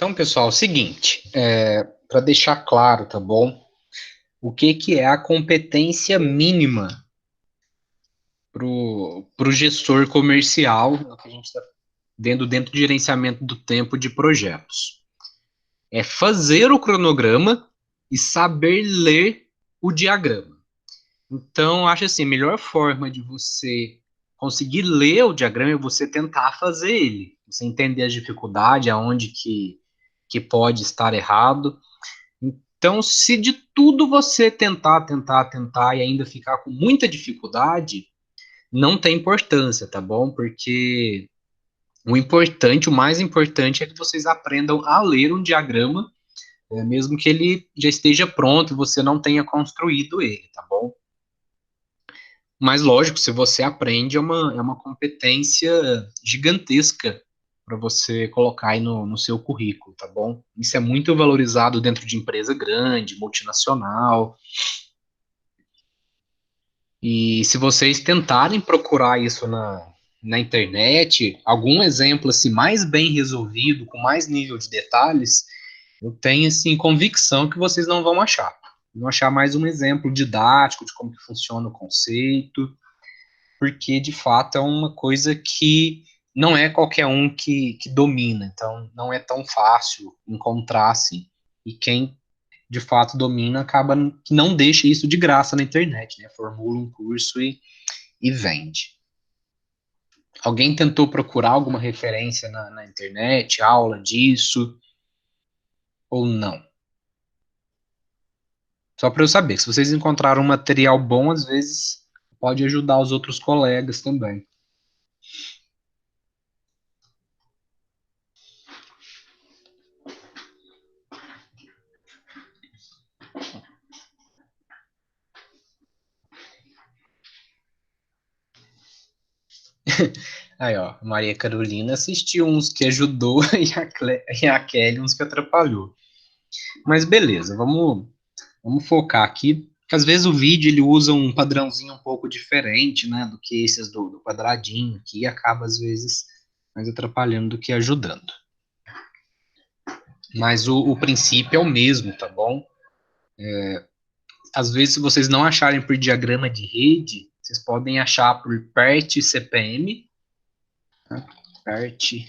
Então, pessoal, é o seguinte, para deixar claro, tá bom? O que é a competência mínima para o gestor comercial, no que a gente está vendo dentro do gerenciamento do tempo de projetos? É fazer o cronograma e saber ler o diagrama. Então, acho assim, a melhor forma de você conseguir ler o diagrama é você tentar fazer ele. Você entender as dificuldades, aonde que pode estar errado. Então, se de tudo você tentar e ainda ficar com muita dificuldade, não tem importância, tá bom? Porque o mais importante é que vocês aprendam a ler um diagrama, mesmo que ele já esteja pronto e você não tenha construído ele, tá bom? Mas, lógico, se você aprende, é uma competência gigantesca para você colocar aí no seu currículo, tá bom? Isso é muito valorizado dentro de empresa grande, multinacional. E se vocês tentarem procurar isso na internet, algum exemplo assim mais bem resolvido, com mais nível de detalhes, eu tenho assim convicção que vocês não vão achar. Vão achar mais um exemplo didático de como que funciona o conceito, porque de fato é uma coisa que não é qualquer um que domina, então não é tão fácil encontrar assim. E quem de fato domina acaba que não deixa isso de graça na internet, né? Formula um curso e vende. Alguém tentou procurar alguma referência na internet, aula disso, ou não? Só para eu saber, se vocês encontraram um material bom, às vezes pode ajudar os outros colegas também. Aí, ó, Maria Carolina assistiu uns que ajudou e a Kelly uns que atrapalhou. Mas beleza, vamos focar aqui, porque às vezes o vídeo ele usa um padrãozinho um pouco diferente, né, do que esses do quadradinho aqui, e acaba às vezes mais atrapalhando do que ajudando. Mas o princípio é o mesmo, tá bom? Às vezes, se vocês não acharem por diagrama de rede, vocês podem achar por PERT CPM, né? PERT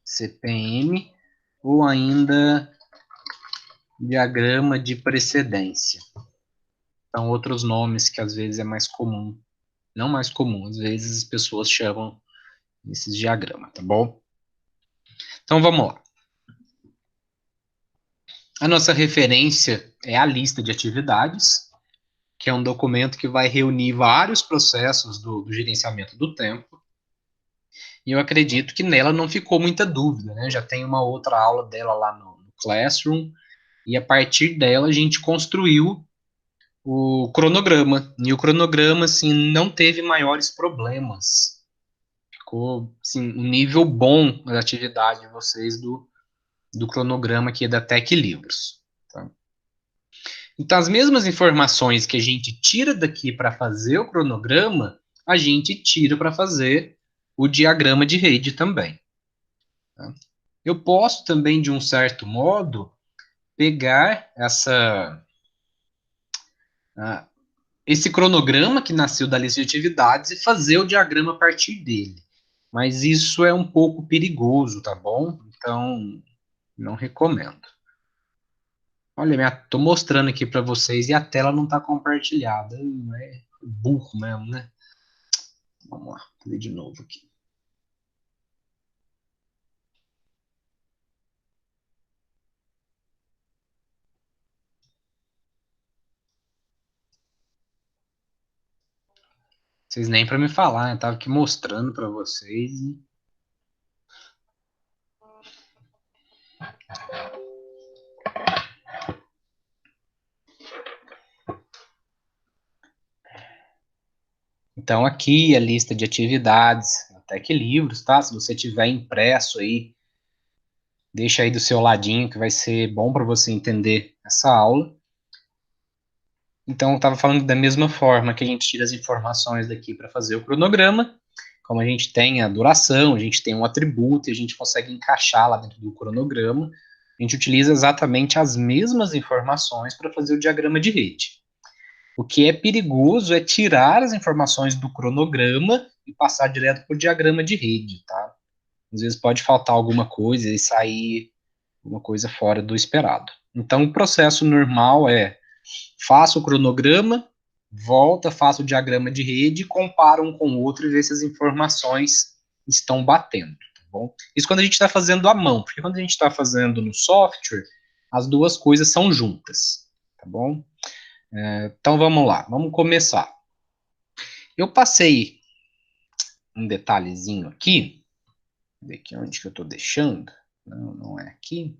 CPM, ou ainda diagrama de precedência. São outros nomes que às vezes é mais comum. Não mais comum, às vezes as pessoas chamam esses diagramas, tá bom? Então vamos lá. A nossa referência é a lista de atividades, que é um documento que vai reunir vários processos do gerenciamento do tempo. E eu acredito que nela não ficou muita dúvida, né? Já tem uma outra aula dela lá no Classroom, e a partir dela a gente construiu o cronograma. E o cronograma, assim, não teve maiores problemas. Ficou, assim, um nível bom da atividade de vocês do cronograma aqui da Tec Livros. Tá? Então, as mesmas informações que a gente tira daqui para fazer o cronograma, a gente tira para fazer o diagrama de rede também. Tá? Eu posso também, de um certo modo, pegar esse cronograma que nasceu da lista de atividades e fazer o diagrama a partir dele. Mas isso é um pouco perigoso, tá bom? Então, não recomendo. Olha, tô mostrando aqui para vocês e a tela não está compartilhada. Não é burro mesmo, né? Vamos lá, fazer de novo aqui. Vocês nem para me falar, né? Eu tava aqui mostrando para vocês. Então, aqui a lista de atividades, até que livros, tá? Se você tiver impresso aí, deixa aí do seu ladinho, que vai ser bom para você entender essa aula. Então, eu estava falando da mesma forma que a gente tira as informações daqui para fazer o cronograma, como a gente tem a duração, a gente tem um atributo e a gente consegue encaixar lá dentro do cronograma, A gente utiliza exatamente as mesmas informações para fazer o diagrama de rede. O que é perigoso é tirar as informações do cronograma e passar direto para o diagrama de rede, tá? Às vezes pode faltar alguma coisa e sair uma coisa fora do esperado. Então, o processo normal é: faça o cronograma, volta, faça o diagrama de rede, compara um com o outro e vê se as informações estão batendo, tá bom? Isso quando a gente está fazendo à mão, porque quando a gente está fazendo no software, as duas coisas são juntas, tá bom? Então vamos lá, vamos começar. Eu passei um detalhezinho aqui, ver aqui onde que eu estou deixando. Não, não é aqui.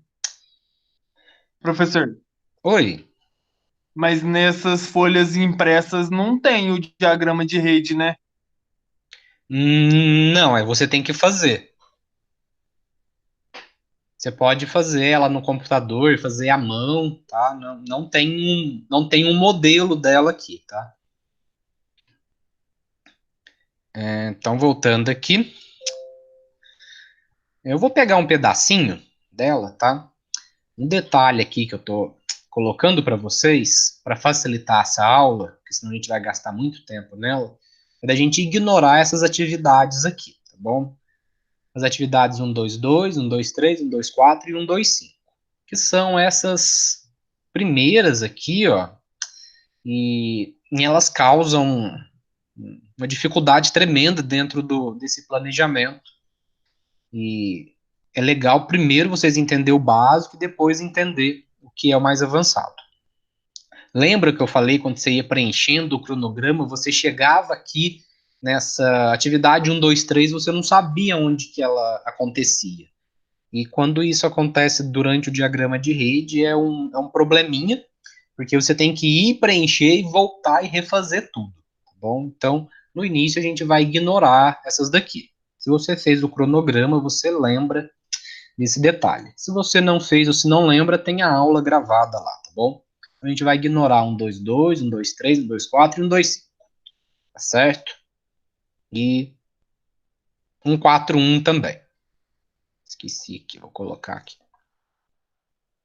Professor, Oi. mas nessas folhas impressas não tem o diagrama de rede, né? Não, você tem que fazer. Você pode fazer ela no computador, fazer à mão, tá? Não tem um modelo dela aqui, tá? Então, voltando aqui, eu vou pegar um pedacinho dela, tá? Um detalhe aqui que eu tô colocando para vocês, para facilitar essa aula, porque senão a gente vai gastar muito tempo nela, é da gente ignorar essas atividades aqui, tá bom? As atividades 1, 2, 2, 1, 2, 3, 1, 2, 4 e 1, 2, 5, que são essas primeiras aqui, ó, e elas causam uma dificuldade tremenda dentro desse planejamento. E é legal primeiro vocês entenderem o básico e depois entender o que é o mais avançado. Lembra que eu falei quando você ia preenchendo o cronograma, você chegava aqui nessa atividade 1, 2, 3, você não sabia onde que ela acontecia. E quando isso acontece durante o diagrama de rede, é um probleminha, porque você tem que ir preencher e voltar e refazer tudo, tá bom? Então, no início a gente vai ignorar essas daqui. Se você fez o cronograma, você lembra desse detalhe. Se você não fez ou se não lembra, tem a aula gravada lá, tá bom? A gente vai ignorar 1, 2, 2, 1, 2, 3, 1, 2, 4 e 1, 2, 5, tá certo? E 1, 4, 1 também. Esqueci aqui, vou colocar aqui.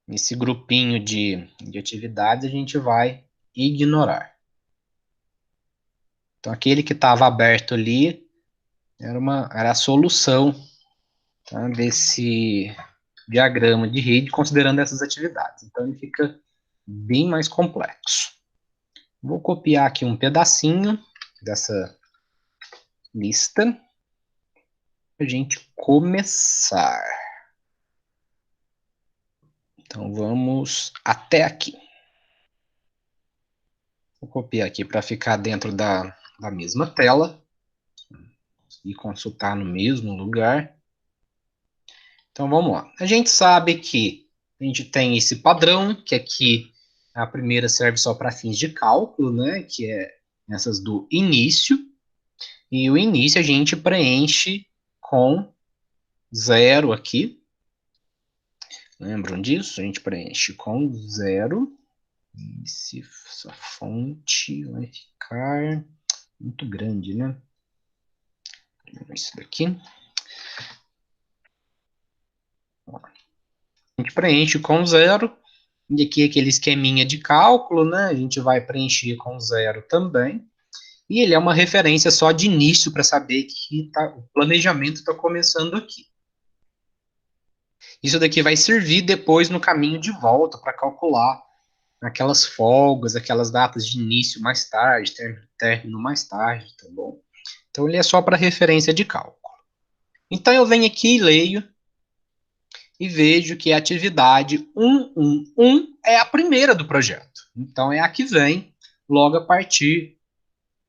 Nesse grupinho de atividades a gente vai ignorar. Então, aquele que estava aberto ali era a solução, tá, desse diagrama de rede, considerando essas atividades. Então, ele fica bem mais complexo. Vou copiar aqui um pedacinho dessa lista para a gente começar. Então, vamos até aqui. Vou copiar aqui para ficar dentro da mesma tela e consultar no mesmo lugar. Então vamos lá. A gente sabe que a gente tem esse padrão, que aqui a primeira serve só para fins de cálculo, né? Que é essas do início. E o início a gente preenche com 0 aqui. Lembram disso? A gente preenche com 0. E se essa fonte vai ficar muito grande, né? Isso daqui. A gente preenche com 0. E aqui aquele esqueminha de cálculo, né? A gente vai preencher com 0 também. E ele é uma referência só de início para saber que o planejamento está começando aqui. Isso daqui vai servir depois no caminho de volta para calcular aquelas folgas, aquelas datas de início mais tarde, término mais tarde, tá bom? Então ele é só para referência de cálculo. Então eu venho aqui e leio e vejo que a atividade 111 é a primeira do projeto. Então é a que vem logo a partir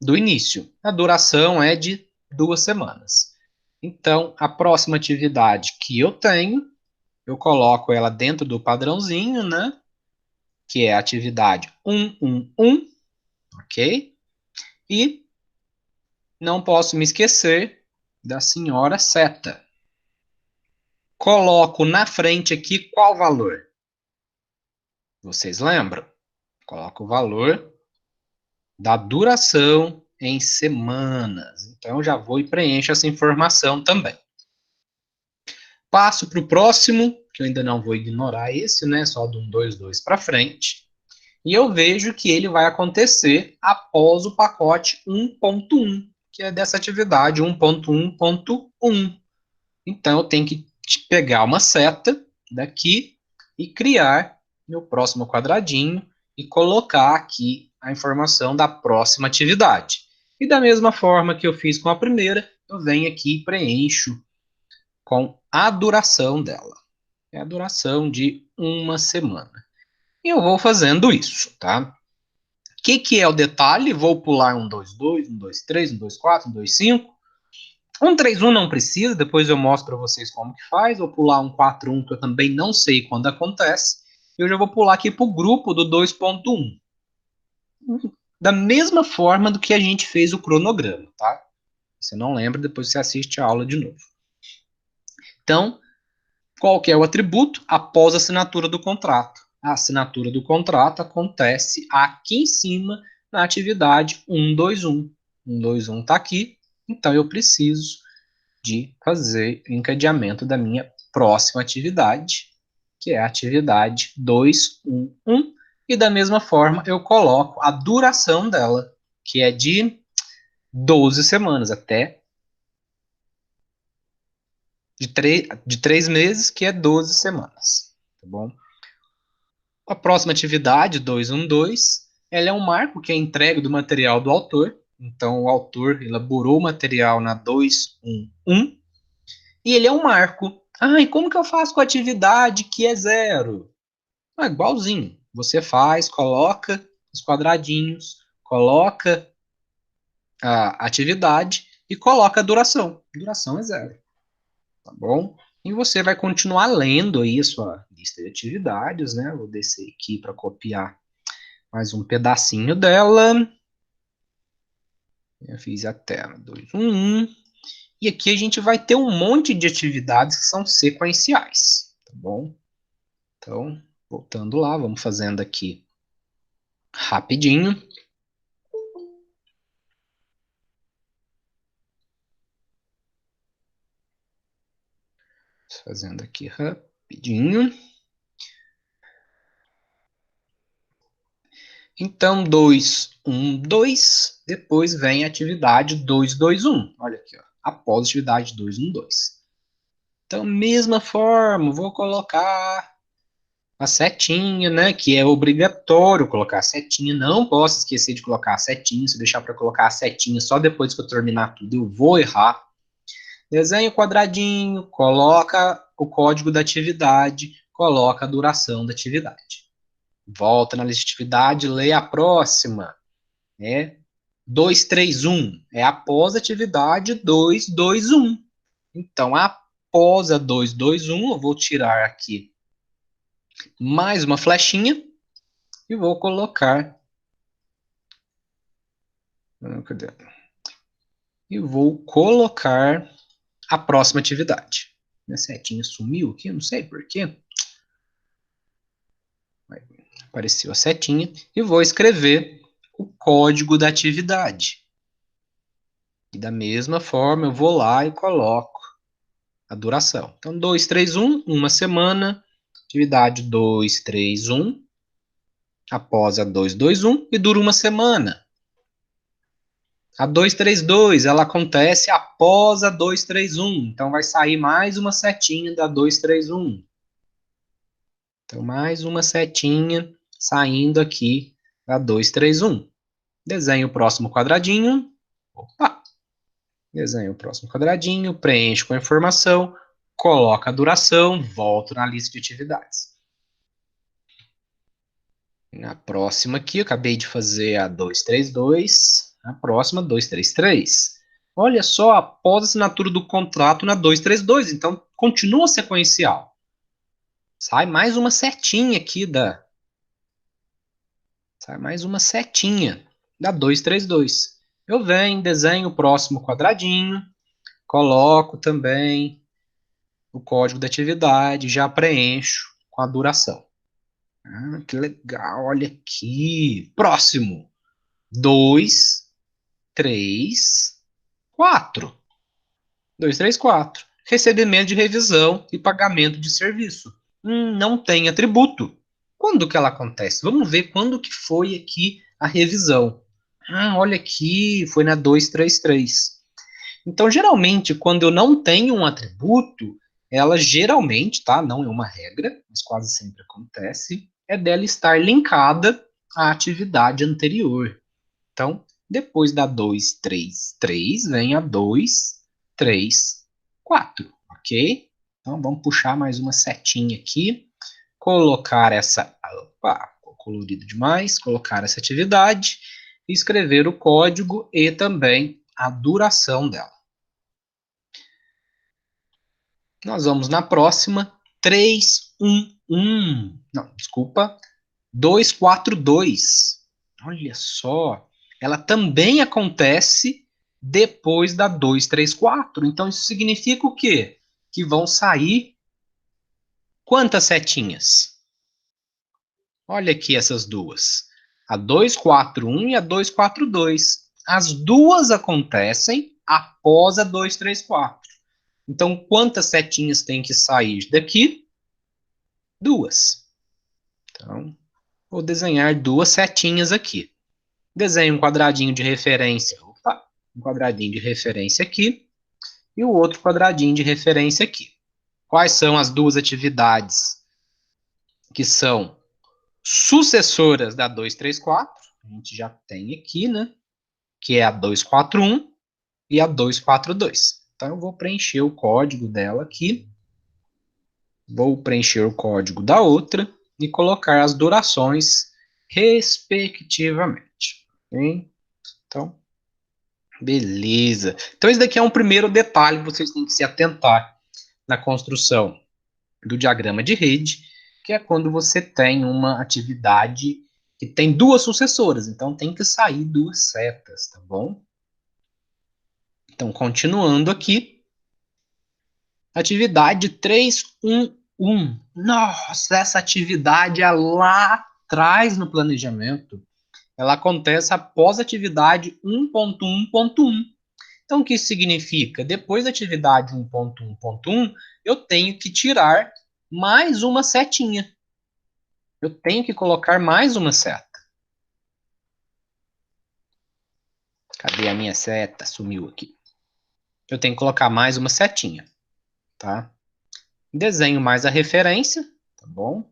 do início. A duração é de 2 semanas. Então, a próxima atividade que eu tenho, eu coloco ela dentro do padrãozinho, né? Que é a atividade 111, ok? E não posso me esquecer da senhora seta. Coloco na frente aqui qual valor? Vocês lembram? Coloco o valor da duração em semanas. Então, eu já vou e preencho essa informação também. Passo para o próximo, que eu ainda não vou ignorar esse, né? Só do 1, 2, 2 para frente. E eu vejo que ele vai acontecer após o pacote 1.1, que é dessa atividade 1.1.1. Então, eu tenho que pegar uma seta daqui e criar meu próximo quadradinho e colocar aqui a informação da próxima atividade. E da mesma forma que eu fiz com a primeira, eu venho aqui e preencho com a duração dela. É a duração de uma semana. E eu vou fazendo isso, tá? O que é o detalhe? Vou pular 1, 2, 2, 1, 2, 3, 1, 2, 4, 1, 2, 5. 1, 3, 1 não precisa, depois eu mostro para vocês como que faz. Vou pular 1, 4, 1, que eu também não sei quando acontece. Eu já vou pular aqui para o grupo do 2.1. Da mesma forma do que a gente fez o cronograma, tá? Se você não lembra, depois você assiste a aula de novo. Então, qual que é o atributo? Após a assinatura do contrato. A assinatura do contrato acontece aqui em cima na atividade 121. 121 está aqui, então eu preciso de fazer o encadeamento da minha próxima atividade, que é a atividade 211, e da mesma forma eu coloco a duração dela, que é de 12 semanas, até de 3 meses, que é 12 semanas, tá bom? A próxima atividade, 212, ela é um marco que é entregue do material do autor. Então, o autor elaborou o material na 211 e ele é um marco. Ah, e como que eu faço com a atividade que é zero? Ah, igualzinho. Você faz, coloca os quadradinhos, coloca a atividade e coloca a duração. A duração é zero, tá bom? E você vai continuar lendo aí a sua lista de atividades, né? Vou descer aqui para copiar mais um pedacinho dela. Eu fiz até 211. E aqui a gente vai ter um monte de atividades que são sequenciais, tá bom? Então, voltando lá, vamos fazendo aqui rapidinho. Fazendo aqui rapidinho. Então, 212, depois vem a atividade 221. Olha aqui, ó, após a atividade 212. Então, mesma forma, vou colocar a setinha, né? Que é obrigatório colocar a setinha. Não posso esquecer de colocar a setinha. Se eu deixar para colocar a setinha só depois que eu terminar tudo, eu vou errar. Desenha o quadradinho, coloca o código da atividade, coloca a duração da atividade. Volta na lista de atividade, lê a próxima. Né? 231 é após a atividade 221. Então, após a 221, eu vou tirar aqui mais uma flechinha e vou colocar. Cadê? E vou colocar a próxima atividade. Minha setinha sumiu aqui, não sei porquê. Apareceu a setinha. E vou escrever o código da atividade. E da mesma forma, eu vou lá e coloco a duração. Então, 231, uma semana. Atividade 231, após a 221, e dura uma semana. A 232, ela acontece após a 231. Então, vai sair mais uma setinha da 231. Então, mais uma setinha saindo aqui da 231. Desenho o próximo quadradinho. Opa! Desenho o próximo quadradinho, preencho com a informação, coloco a duração, volto na lista de atividades. Na próxima aqui, eu acabei de fazer a 232, a próxima 233. Olha só, após a assinatura do contrato na 232, então continua sequencial. Sai mais uma setinha aqui da... Sai mais uma setinha da 232. Eu venho, desenho o próximo quadradinho, coloco também o código da atividade, já preencho com a duração. Ah, que legal, olha aqui. Próximo. 2, 3, 4. 2, 3, 4. Recebimento de revisão e pagamento de serviço. Não tem atributo. Quando que ela acontece? Vamos ver quando que foi aqui a revisão. Olha aqui, foi na 233. Então, geralmente, quando eu não tenho um atributo, ela geralmente, tá? Não é uma regra, mas quase sempre acontece, é dela estar linkada à atividade anterior. Então, depois da 233, vem a 234, ok? Então, vamos puxar mais uma setinha aqui, colocar essa... Opa, colorido demais. Colocar essa atividade, escrever o código e também a duração dela. Nós vamos na próxima, 311. Não, desculpa, 242. Olha só, ela também acontece depois da 234. Então, isso significa o quê? Que vão sair quantas setinhas? Olha aqui essas duas. A 241 e a 242. As duas acontecem após a 234. Então, quantas setinhas tem que sair daqui? Duas. Então, vou desenhar duas setinhas aqui. Desenho um quadradinho de referência. Opa, um quadradinho de referência aqui. E o outro quadradinho de referência aqui. Quais são as duas atividades que são sucessoras da 234? A gente já tem aqui, né? Que é a 241 e a 242. Então, eu vou preencher o código dela aqui. Vou preencher o código da outra e colocar as durações respectivamente. Okay? Então, beleza. Então, esse daqui é um primeiro detalhe que vocês têm que se atentar na construção do diagrama de rede, que é quando você tem uma atividade que tem duas sucessoras. Então, tem que sair duas setas, tá bom? Então, continuando aqui. Atividade 311. Nossa, essa atividade é lá atrás no planejamento. Ela acontece após a atividade 1.1.1. Então, o que isso significa? Depois da atividade 1.1.1, eu tenho que tirar mais uma setinha. Eu tenho que colocar mais uma seta. Cadê a minha seta? Sumiu aqui. Eu tenho que colocar mais uma setinha, tá? Desenho mais a referência, tá bom?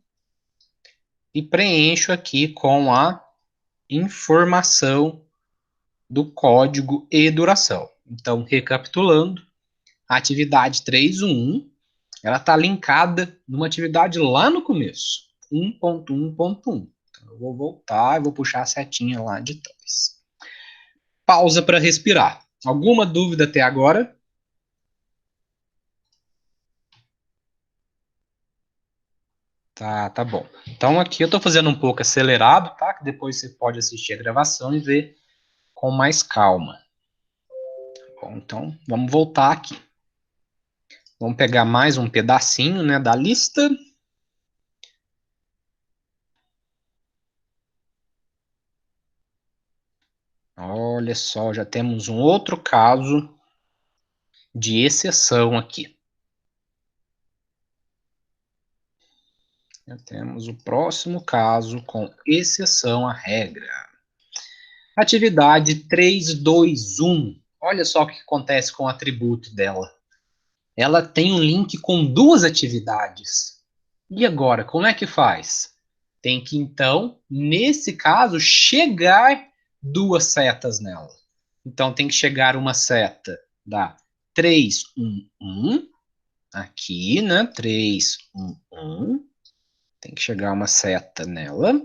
E preencho aqui com a informação do código e duração. Então, recapitulando, a atividade 311, ela está linkada numa atividade lá no começo, 1.1.1. Então, eu vou voltar e vou puxar a setinha lá de trás. Pausa para respirar. Alguma dúvida até agora? Tá bom. Então, aqui eu estou fazendo um pouco acelerado, tá? Que depois você pode assistir a gravação e ver com mais calma. Bom, então, vamos voltar aqui. Vamos pegar mais um pedacinho, né, da lista. Olha só, já temos um outro caso de exceção aqui. Já temos o próximo caso com exceção à regra. Atividade 321. Olha só o que acontece com o atributo dela. Ela tem um link com duas atividades. E agora, como é que faz? Tem que, então, nesse caso, chegar duas setas nela. Então, tem que chegar uma seta da 311, aqui, né? 311. Tem que chegar uma seta nela.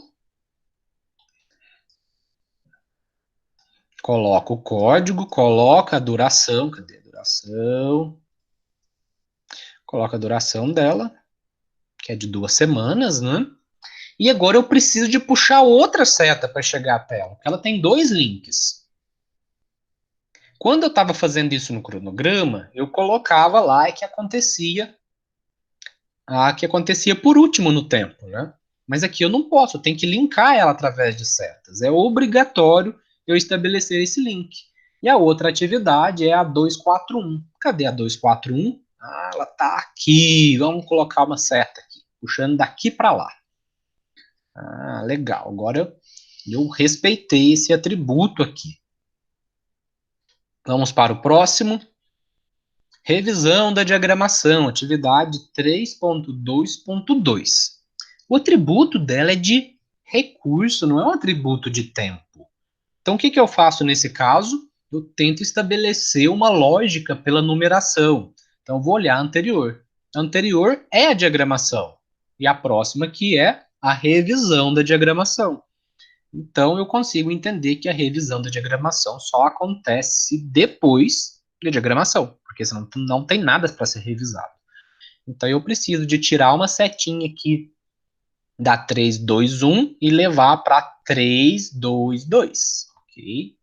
Coloca o código, coloca a duração. Cadê a duração? Coloca a duração dela, que é de 2 semanas, né? E agora eu preciso de puxar outra seta para chegar até ela, porque ela tem dois links. Quando eu estava fazendo isso no cronograma, eu colocava lá a que acontecia por último no tempo, né? Mas aqui eu não posso, eu tenho que linkar ela através de setas. É obrigatório eu estabelecer esse link. E a outra atividade é a 241. Cadê a 241? Ah, ela está aqui. Vamos colocar uma seta aqui. puxando daqui para lá. Ah, legal. Agora eu respeitei esse atributo aqui. Vamos para o próximo. Revisão da diagramação, atividade 3.2.2. O atributo dela é de recurso, não é um atributo de tempo. Então, o que eu faço nesse caso? Eu tento estabelecer uma lógica pela numeração. Então, vou olhar a anterior. A anterior é a diagramação. E a próxima aqui é a revisão da diagramação. Então, eu consigo entender que a revisão da diagramação só acontece depois da diagramação, porque senão não tem nada para ser revisado. Então, eu preciso de tirar uma setinha aqui da 3, 2, 1 e levar para 3, 2, 2. Ok?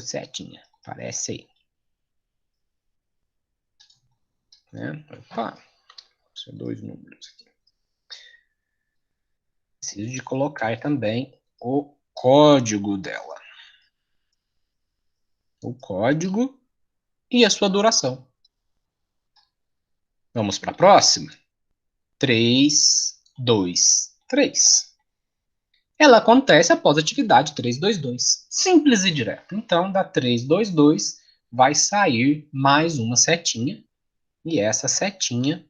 Setinha, aparece aí. Né? Opa, são dois números aqui. Preciso de colocar também o código dela. O código e a sua duração. Vamos para a próxima? 3, 2, 3. Ela acontece após a atividade 322. Simples e direto. Então, da 322 vai sair mais uma setinha. E essa setinha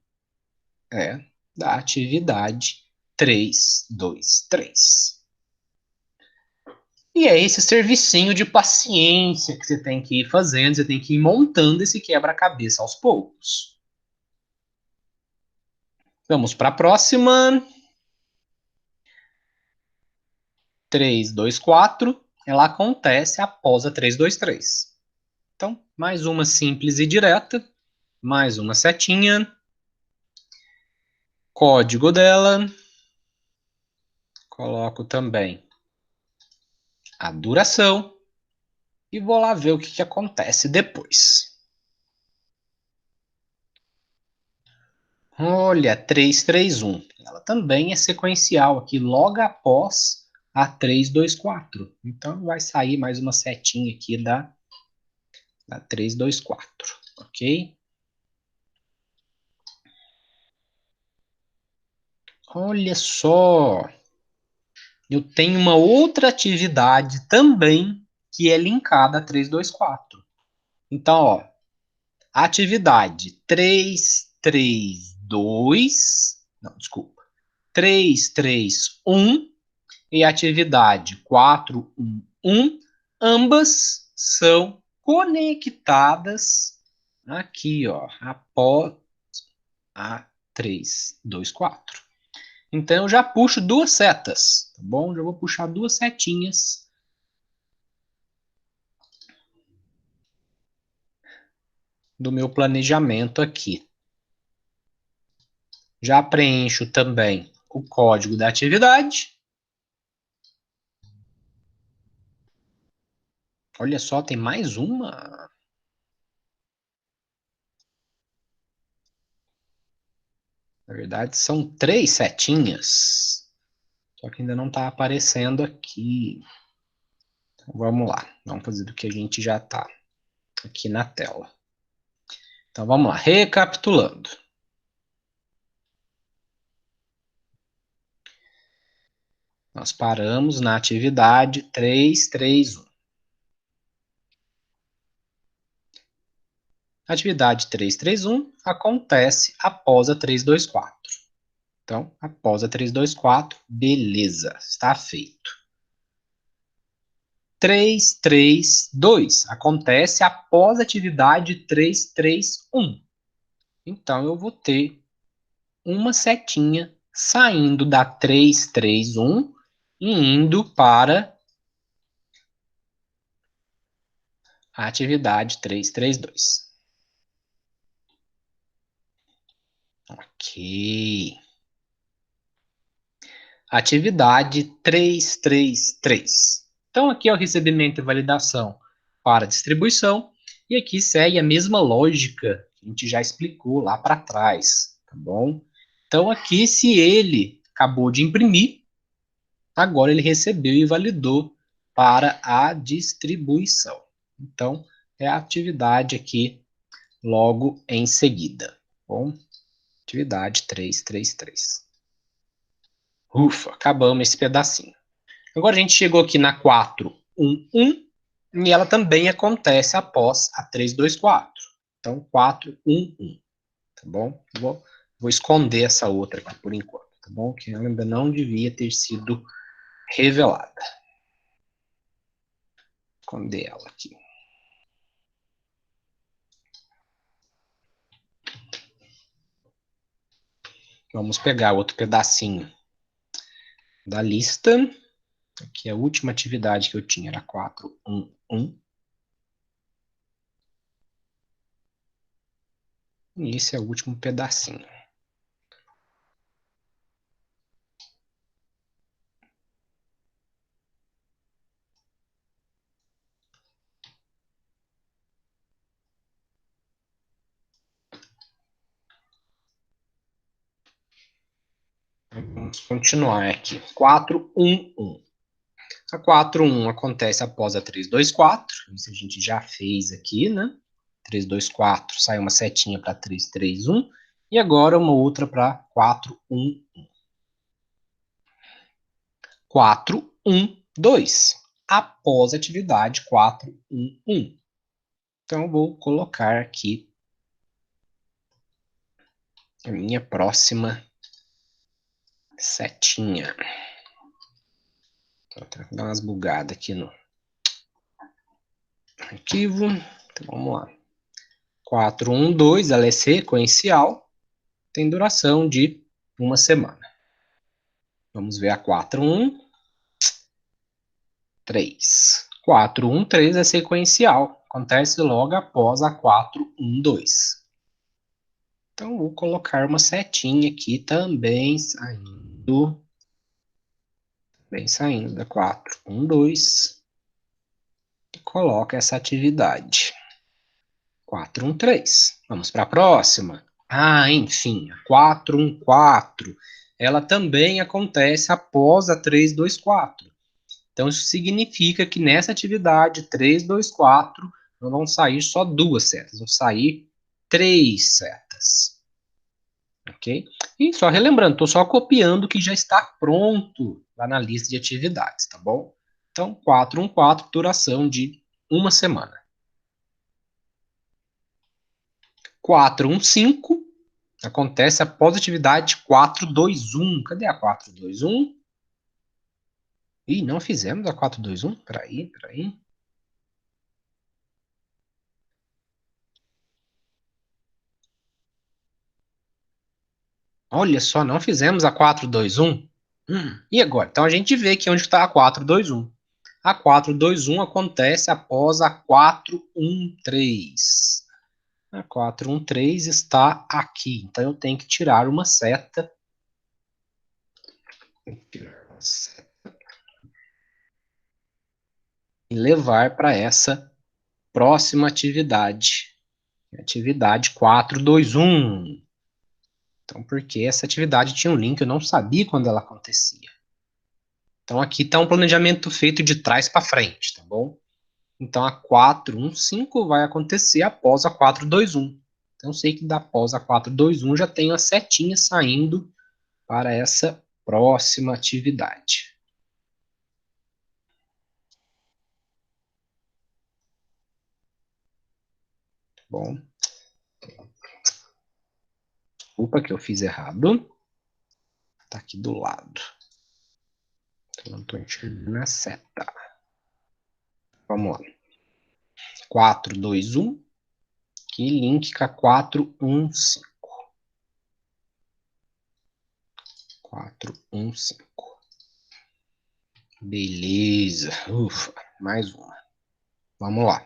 é da atividade 323. E é esse servicinho de paciência que você tem que ir fazendo, você tem que ir montando esse quebra-cabeça aos poucos. Vamos para a próxima. 324, ela acontece após a 323. Então, mais uma simples e direta, mais uma setinha, código dela, coloco também a duração e vou lá ver o que acontece depois. Olha, 331, ela também é sequencial aqui logo após a 324. Então, vai sair mais uma setinha aqui da 324, ok? Olha só, eu tenho uma outra atividade também que é linkada a 324. Então, ó, atividade 332, não, desculpa, 331 e atividade 411, ambas são conectadas aqui, ó, após a 324. Então, eu já puxo duas setas, tá bom? Já vou puxar duas setinhas do meu planejamento aqui. Já preencho também o código da atividade. Olha só, tem mais uma. Na verdade, são três setinhas. Só que ainda não está aparecendo aqui. Então, vamos lá. Vamos fazer do que a gente já está aqui na tela. Então, vamos lá. Recapitulando. Nós paramos na atividade 331. A atividade 331 acontece após a 324. Então, após a 324, beleza, está feito. 332 acontece após a atividade 331. Então, eu vou ter uma setinha saindo da 331 e indo para a atividade 332. Ok. Atividade 333. Então, aqui é o recebimento e validação para distribuição. E aqui segue a mesma lógica que a gente já explicou lá para trás, tá bom? Então, aqui, se ele acabou de imprimir, agora ele recebeu e validou para a distribuição. Então, é a atividade aqui logo em seguida, tá bom? Atividade 333. Ufa, acabamos esse pedacinho. Agora a gente chegou aqui na 411 e ela também acontece após a 324. Então, 411, tá bom? Vou esconder essa outra aqui por enquanto, tá bom? Que ela ainda não devia ter sido revelada. Esconder ela aqui. Vamos pegar outro pedacinho da lista. Aqui a última atividade que eu tinha era 411. E esse é o último pedacinho. Vamos continuar aqui. 411. A 411 acontece após a 324. Isso a gente já fez aqui, né? 324, sai uma setinha para 331. E agora uma outra para 411. 412. Após a atividade 411. Então, eu vou colocar aqui a minha próxima setinha. Vou dar umas bugadas aqui no arquivo. Então, vamos lá. 412, ela é sequencial, tem duração de uma semana. Vamos ver a 413. 413 é sequencial, acontece logo após a 412. Então, vou colocar uma setinha aqui também saindo. Bem saindo da 412. E coloca essa atividade. 413. Vamos para a próxima. Enfim, a 414. Ela também acontece após a 324. Então, isso significa que nessa atividade 324 não vão sair só duas setas, vão sair 3 setas. Ok? E só relembrando, estou só copiando o que já está pronto lá na lista de atividades, tá bom? Então, 414, duração de uma semana. 415 acontece após a atividade 421. Cadê a 421? Ih, não fizemos a 421? Peraí. Olha só, não fizemos a 421. E agora? Então a gente vê aqui onde está a 421. A 421 acontece após a 413. A 413 está aqui. Então eu tenho que tirar uma seta. E levar para essa próxima atividade. Atividade 421. Então, porque essa atividade tinha um link, eu não sabia quando ela acontecia. Então, aqui está um planejamento feito de trás para frente, tá bom? Então, a 415 vai acontecer após a 421. Então, eu sei que da após a 421 já tenho a setinha saindo para essa próxima atividade. Tá bom? Desculpa que eu fiz errado. Está aqui do lado. Eu não estou enxergando a seta. Vamos lá. 421. Que link com a 415. 415. Beleza. Ufa, mais uma. Vamos lá.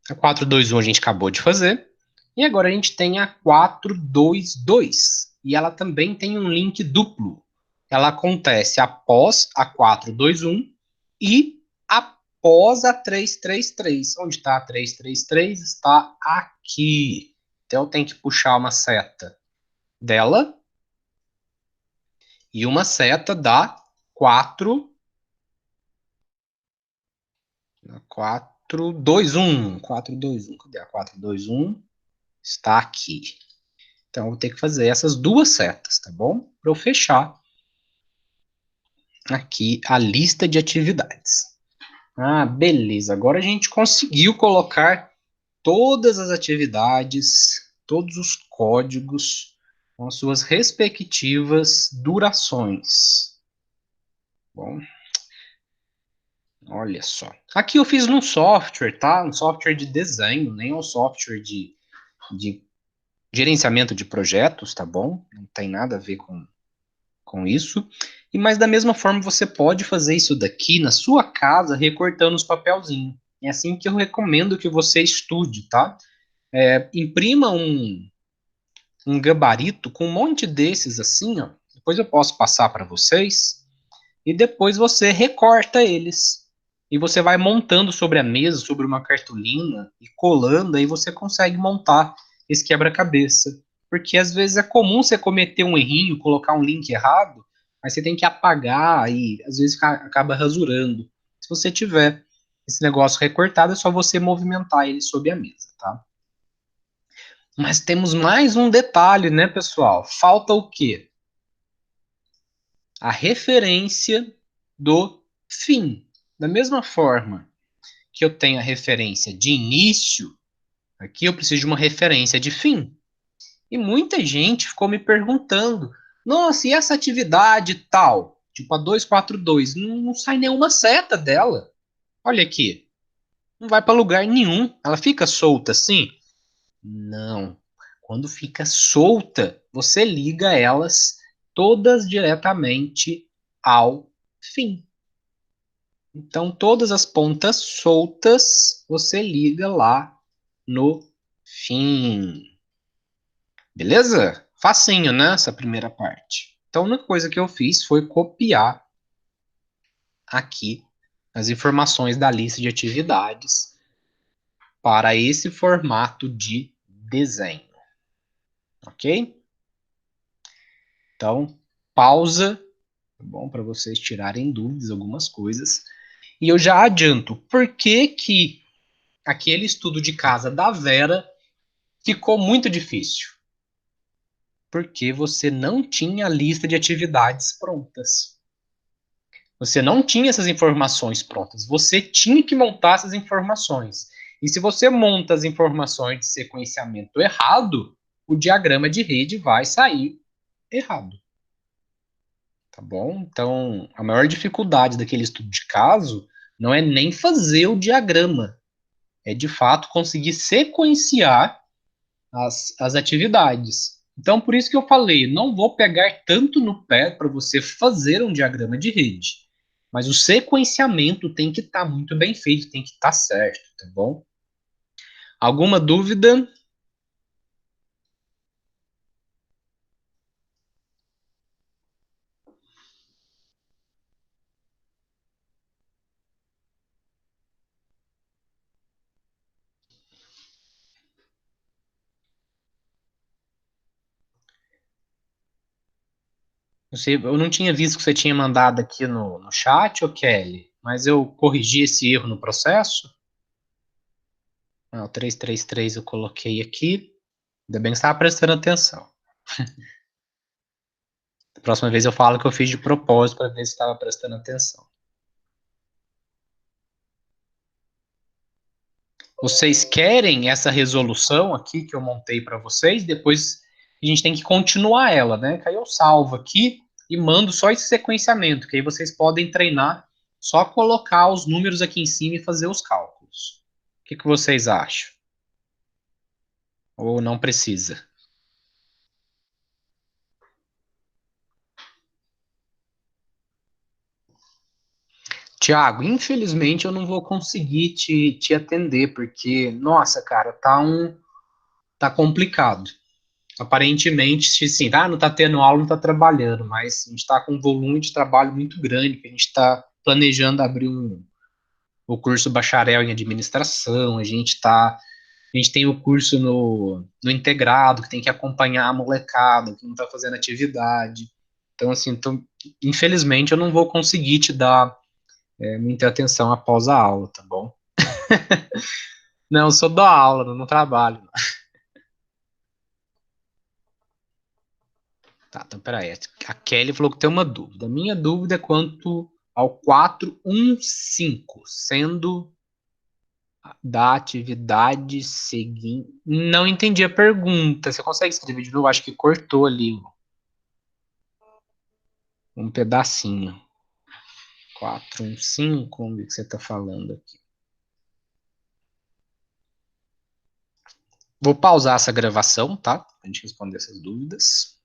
A 421 a gente acabou de fazer. E agora a gente tem a 422. E ela também tem um link duplo. Ela acontece após a 421 e após a 333. Onde está a 333? Está aqui. Então eu tenho que puxar uma seta dela e uma seta da 421. Cadê a 421? Está aqui. Então, eu vou ter que fazer essas duas setas, tá bom? Para eu fechar aqui a lista de atividades. Ah, beleza. Agora a gente conseguiu colocar todas as atividades, todos os códigos com as suas respectivas durações. Bom, olha só. Aqui eu fiz num software, tá? Um software de desenho, nem um software de gerenciamento de projetos, tá bom? Não tem nada a ver com isso. Mas da mesma forma você pode fazer isso daqui na sua casa, recortando os papelzinhos. É assim que eu recomendo que você estude, tá? Imprima um gabarito com um monte desses assim, ó. Depois eu posso passar para vocês. E depois você recorta eles. E você vai montando sobre a mesa, sobre uma cartolina, e colando, aí você consegue montar esse quebra-cabeça. Porque às vezes é comum você cometer um errinho, colocar um link errado, mas você tem que apagar e às vezes acaba rasurando. Se você tiver esse negócio recortado, é só você movimentar ele sob a mesa, tá? Mas temos mais um detalhe, né, pessoal? Falta o quê? A referência do fim. Da mesma forma que eu tenho a referência de início, aqui eu preciso de uma referência de fim. E muita gente ficou me perguntando: nossa, e essa atividade tal? Tipo a 242, não sai nenhuma seta dela. Olha aqui, não vai para lugar nenhum. Ela fica solta assim? Não. Quando fica solta, você liga elas todas diretamente ao fim. Então, todas as pontas soltas você liga lá no fim. Beleza? Facinho, né? Essa primeira parte. Então, a única coisa que eu fiz foi copiar aqui as informações da lista de atividades para esse formato de desenho. Ok? Então, pausa, tá bom? Para vocês tirarem dúvidas, algumas coisas. E eu já adianto, por que que aquele estudo de casa da Vera ficou muito difícil? Porque você não tinha a lista de atividades prontas. Você não tinha essas informações prontas. Você tinha que montar essas informações. E se você monta as informações de sequenciamento errado, o diagrama de rede vai sair errado. Tá bom? Então, a maior dificuldade daquele estudo de caso não é nem fazer o diagrama, é de fato conseguir sequenciar as atividades. Então, por isso que eu falei, não vou pegar tanto no pé para você fazer um diagrama de rede, mas o sequenciamento tem que estar muito bem feito, tem que estar certo, tá bom? Alguma dúvida? Eu não tinha visto que você tinha mandado aqui no chat, ô Kelly, mas eu corrigi esse erro no processo. Ah, o 333 eu coloquei aqui. Ainda bem que você estava prestando atenção. Da próxima vez eu falo que eu fiz de propósito para ver se estava prestando atenção. Vocês querem essa resolução aqui que eu montei para vocês? Depois a gente tem que continuar ela, né? Que aí eu salvo aqui e mando só esse sequenciamento, que aí vocês podem treinar, só colocar os números aqui em cima e fazer os cálculos. O que vocês acham? Ou não precisa? Tiago, infelizmente eu não vou conseguir te atender, porque, nossa, cara, tá complicado. Aparentemente, sim, não tá tendo aula, não tá trabalhando, mas a gente tá com um volume de trabalho muito grande, que a gente está planejando abrir o curso bacharel em administração, a gente tem o curso no integrado, que tem que acompanhar a molecada, que não tá fazendo atividade. Então, assim, infelizmente eu não vou conseguir te dar muita atenção após a aula, tá bom? Não, eu só dou aula, não trabalho. Tá, então peraí. A Kelly falou que tem uma dúvida. A minha dúvida é quanto ao 415, sendo da atividade seguinte. Não entendi a pergunta. Você consegue escrever de novo? Acho que cortou ali um pedacinho. 415, vamos ver o que você está falando aqui. Vou pausar essa gravação, tá? Pra gente responder essas dúvidas.